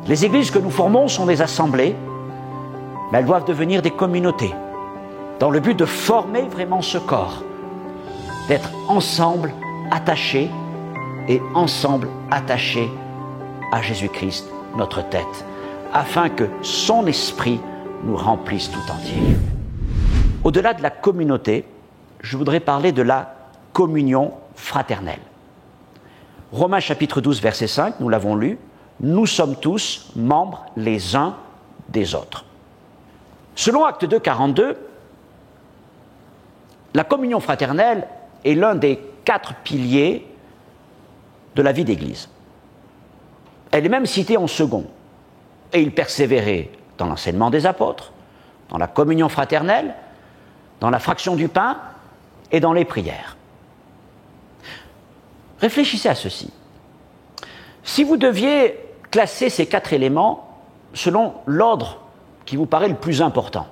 Les églises que nous formons sont des assemblées, mais elles doivent devenir des communautés, dans le but de former vraiment ce corps, d'être ensemble attachés et ensemble attachés à Jésus-Christ, notre tête, afin que son esprit nous remplisse tout entier. Au-delà de la communauté, je voudrais parler de la communion fraternelle. Romains chapitre 12, verset 5, nous l'avons lu, nous sommes tous membres les uns des autres. Selon Acte 2, 42, la communion fraternelle est l'un des 4 piliers de la vie d'Église. Elle est même citée en second. Et il persévérait dans l'enseignement des apôtres, dans la communion fraternelle, dans la fraction du pain et dans les prières. Réfléchissez à ceci. Si vous deviez classer ces 4 éléments selon l'ordre qui vous paraît le plus important,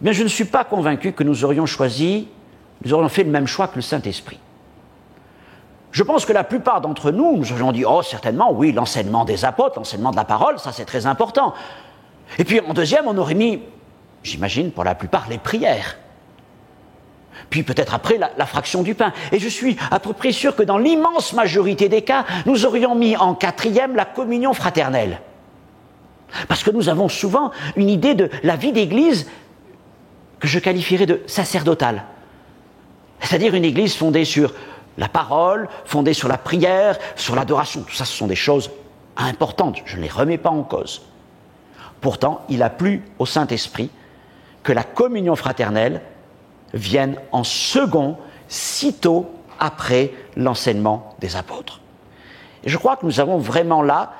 mais je ne suis pas convaincu que nous aurions fait le même choix que le Saint-Esprit. Je pense que la plupart d'entre nous, nous aurions dit, oh certainement, oui, l'enseignement des apôtres, l'enseignement de la parole, ça c'est très important. Et puis en deuxième, on aurait mis, j'imagine pour la plupart, les prières. Puis peut-être après, la fraction du pain. Et je suis à peu près sûr que dans l'immense majorité des cas, nous aurions mis en 4e la communion fraternelle. Parce que nous avons souvent une idée de la vie d'Église que je qualifierais de sacerdotale. C'est-à-dire une Église fondée sur la parole, fondée sur la prière, sur l'adoration. Tout ça, ce sont des choses importantes. Je ne les remets pas en cause. Pourtant, il a plu au Saint-Esprit que la communion fraternelle vienne en second, sitôt après l'enseignement des apôtres. Et je crois que nous avons vraiment là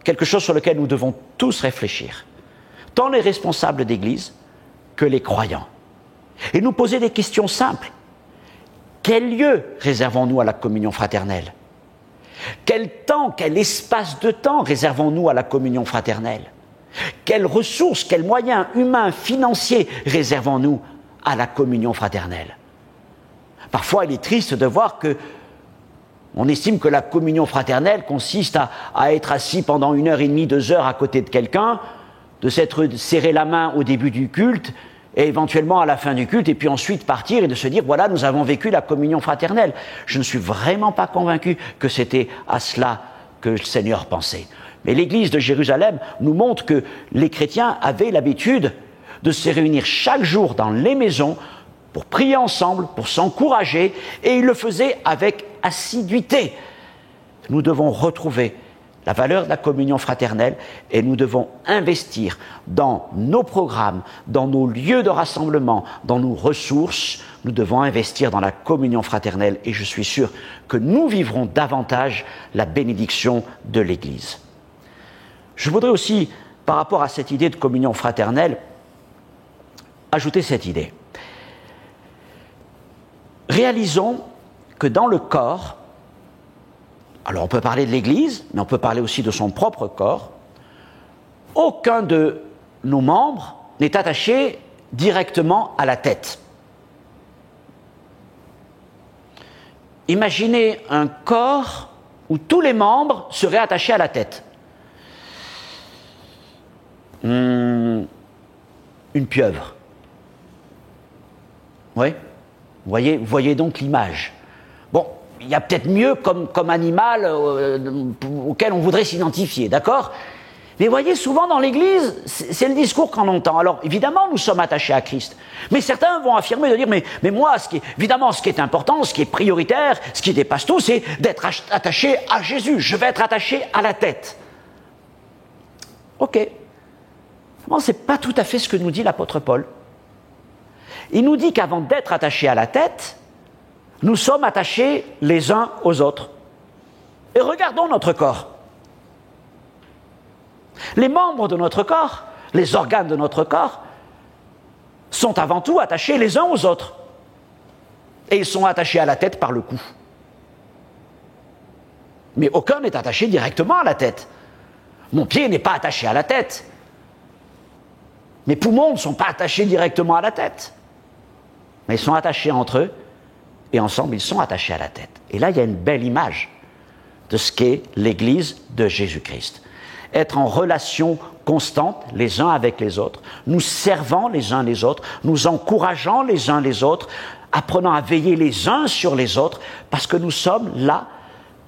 quelque chose sur lequel nous devons tous réfléchir, tant les responsables d'Église que les croyants, et nous poser des questions simples. Quel lieu réservons-nous à la communion fraternelle? Quel temps, quel espace de temps réservons-nous à la communion fraternelle? Quelles ressources, quels moyens humains, financiers réservons-nous à la communion fraternelle? Parfois, il est triste de voir que on estime que la communion fraternelle consiste à être assis pendant 1h30, 2 heures à côté de quelqu'un, de s'être serré la main au début du culte, et éventuellement à la fin du culte, et puis ensuite partir et de se dire, voilà, nous avons vécu la communion fraternelle. Je ne suis vraiment pas convaincu que c'était à cela que le Seigneur pensait. Mais l'Église de Jérusalem nous montre que les chrétiens avaient l'habitude de se réunir chaque jour dans les maisons pour prier ensemble, pour s'encourager, et ils le faisaient avec assiduité. Nous devons retrouver la valeur de la communion fraternelle et nous devons investir dans nos programmes, dans nos lieux de rassemblement, dans nos ressources. Nous devons investir dans la communion fraternelle et je suis sûr que nous vivrons davantage la bénédiction de l'Église. Je voudrais aussi, par rapport à cette idée de communion fraternelle, ajouter cette idée. Réalisons que dans le corps, alors on peut parler de l'Église, mais on peut parler aussi de son propre corps, aucun de nos membres n'est attaché directement à la tête. Imaginez un corps où tous les membres seraient attachés à la tête. Une pieuvre. Oui, vous voyez donc l'image. Bon, il y a peut-être mieux comme animal auquel on voudrait s'identifier, d'accord? Mais voyez, souvent dans l'Église, c'est le discours qu'on entend. Alors, évidemment, nous sommes attachés à Christ. Mais certains vont affirmer, de dire, mais moi, ce qui est important, ce qui est prioritaire, ce qui dépasse tout, c'est d'être attaché à Jésus. Je vais être attaché à la tête. Ok. Bon, c'est pas tout à fait ce que nous dit l'apôtre Paul. Il nous dit qu'avant d'être attachés à la tête, nous sommes attachés les uns aux autres. Et regardons notre corps. Les membres de notre corps, les organes de notre corps, sont avant tout attachés les uns aux autres. Et ils sont attachés à la tête par le cou. Mais aucun n'est attaché directement à la tête. Mon pied n'est pas attaché à la tête. Mes poumons ne sont pas attachés directement à la tête. Mais ils sont attachés entre eux, et ensemble, ils sont attachés à la tête. Et là, il y a une belle image de ce qu'est l'Église de Jésus-Christ. être en relation constante les uns avec les autres, nous servant les uns les autres, nous encourageant les uns les autres, apprenant à veiller les uns sur les autres, parce que nous sommes là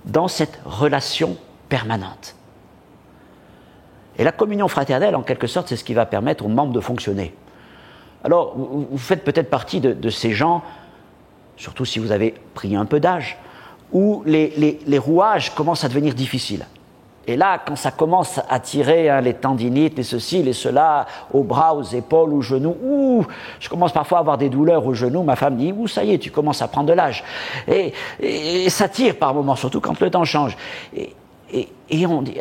dans cette relation permanente. Et la communion fraternelle, en quelque sorte, c'est ce qui va permettre aux membres de fonctionner. Alors, vous faites peut-être partie de ces gens, surtout si vous avez pris un peu d'âge, où les rouages commencent à devenir difficiles. Et là, quand ça commence à tirer les tendinites, les ceci, les cela, aux bras, aux épaules, aux genoux, je commence parfois à avoir des douleurs aux genoux, ma femme dit, ça y est, tu commences à prendre de l'âge. Et ça tire par moments, surtout quand le temps change. Et on dit,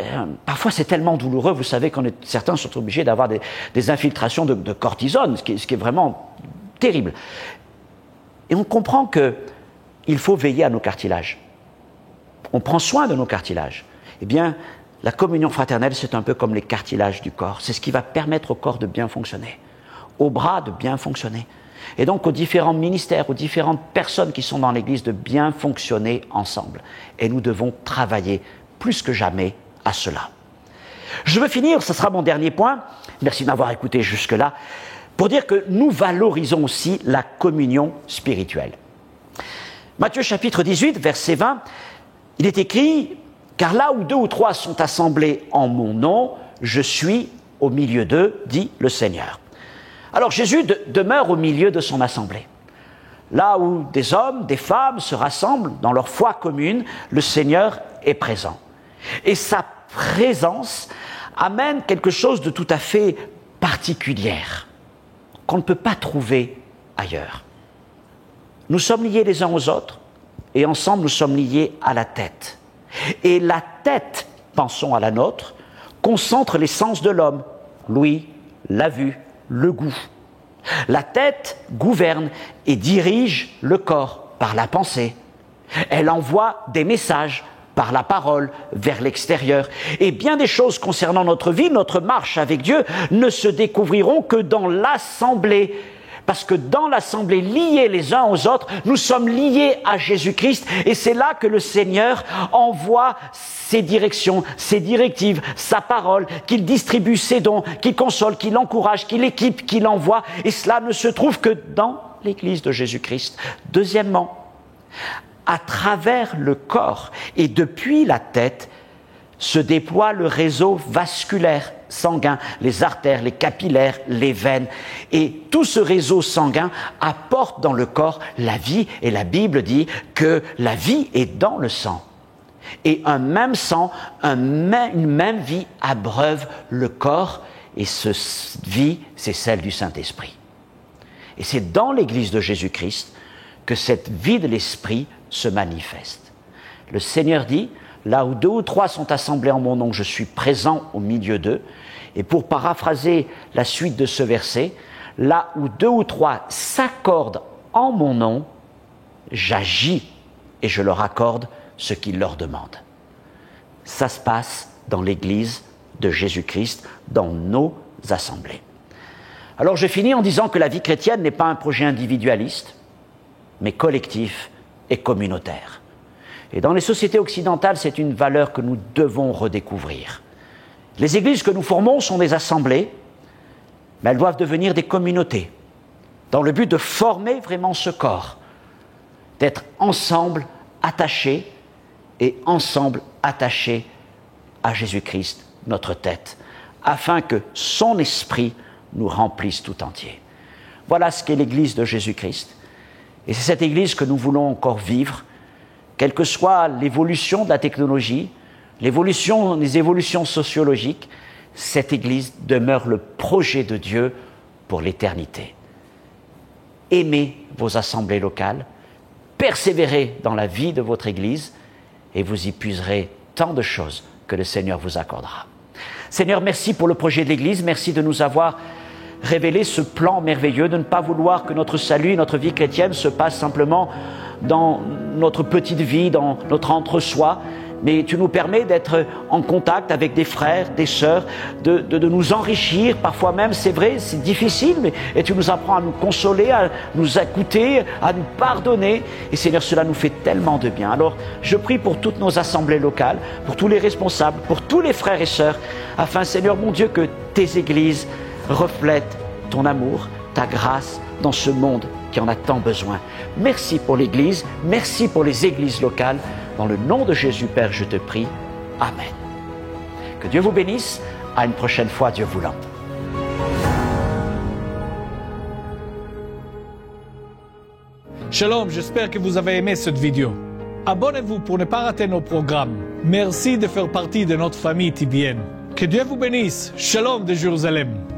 parfois c'est tellement douloureux, vous savez certains sont obligés d'avoir des infiltrations de cortisone, ce qui est vraiment terrible. Et on comprend qu'il faut veiller à nos cartilages. On prend soin de nos cartilages. Eh bien, la communion fraternelle, c'est un peu comme les cartilages du corps. C'est ce qui va permettre au corps de bien fonctionner, aux bras de bien fonctionner. Et donc aux différents ministères, aux différentes personnes qui sont dans l'Église de bien fonctionner ensemble. Et nous devons travailler plus que jamais à cela. Je veux finir, ce sera mon dernier point, merci de m'avoir écouté jusque-là, pour dire que nous valorisons aussi la communion spirituelle. Matthieu chapitre 18, verset 20, il est écrit « Car là où 2 ou 3 sont assemblés en mon nom, je suis au milieu d'eux, dit le Seigneur. » Alors Jésus demeure au milieu de son assemblée. Là où des hommes, des femmes se rassemblent dans leur foi commune, le Seigneur est présent. Et sa présence amène quelque chose de tout à fait particulière, qu'on ne peut pas trouver ailleurs. Nous sommes liés les uns aux autres, et ensemble nous sommes liés à la tête. Et la tête, pensons à la nôtre, concentre les sens de l'homme, l'ouïe, la vue, le goût. La tête gouverne et dirige le corps par la pensée. Elle envoie des messages par la parole vers l'extérieur. Et bien des choses concernant notre vie, notre marche avec Dieu, ne se découvriront que dans l'assemblée. Parce que dans l'assemblée, liés les uns aux autres, nous sommes liés à Jésus-Christ. Et c'est là que le Seigneur envoie ses directions, ses directives, sa parole, qu'il distribue ses dons, qu'il console, qu'il encourage, qu'il équipe, qu'il envoie. Et cela ne se trouve que dans l'Église de Jésus-Christ. Deuxièmement, à travers le corps et depuis la tête, se déploie le réseau vasculaire sanguin, les artères, les capillaires, les veines. Et tout ce réseau sanguin apporte dans le corps la vie. Et la Bible dit que la vie est dans le sang. Et un même sang, une même vie abreuve le corps. Et cette vie, c'est celle du Saint-Esprit. Et c'est dans l'Église de Jésus-Christ que cette vie de l'Esprit se manifeste. Le Seigneur dit, là où 2 ou 3 sont assemblés en mon nom, je suis présent au milieu d'eux. Et pour paraphraser la suite de ce verset, là où 2 ou 3 s'accordent en mon nom, j'agis et je leur accorde ce qu'ils leur demandent. Ça se passe dans l'Église de Jésus-Christ, dans nos assemblées. Alors je finis en disant que la vie chrétienne n'est pas un projet individualiste, mais collectif et communautaire. Et dans les sociétés occidentales, c'est une valeur que nous devons redécouvrir. Les églises que nous formons sont des assemblées, mais elles doivent devenir des communautés, dans le but de former vraiment ce corps, d'être ensemble attachés et ensemble attachés à Jésus-Christ, notre tête, afin que son esprit nous remplisse tout entier. Voilà ce qu'est l'Église de Jésus-Christ. Et c'est cette Église que nous voulons encore vivre, quelle que soit l'évolution de la technologie, les évolutions sociologiques, cette Église demeure le projet de Dieu pour l'éternité. Aimez vos assemblées locales, persévérez dans la vie de votre Église et vous y puiserez tant de choses que le Seigneur vous accordera. Seigneur, merci pour le projet de l'Église, merci de nous avoir révélé ce plan merveilleux, de ne pas vouloir que notre salut, notre vie chrétienne se passe simplement dans notre petite vie, dans notre entre-soi, mais tu nous permets d'être en contact avec des frères, des sœurs, de nous enrichir. Parfois même, c'est vrai, c'est difficile, et tu nous apprends à nous consoler, à nous écouter, à nous pardonner. Et Seigneur, cela nous fait tellement de bien. Alors, je prie pour toutes nos assemblées locales, pour tous les responsables, pour tous les frères et sœurs, afin, Seigneur mon Dieu, que tes églises reflètent ton amour, ta grâce dans ce monde qui en a tant besoin. Merci pour l'Église, merci pour les églises locales. Dans le nom de Jésus, Père, je te prie. Amen. Que Dieu vous bénisse. À une prochaine fois, Dieu voulant. Shalom, j'espère que vous avez aimé cette vidéo. Abonnez-vous pour ne pas rater nos programmes. Merci de faire partie de notre famille TBN. Que Dieu vous bénisse. Shalom de Jérusalem.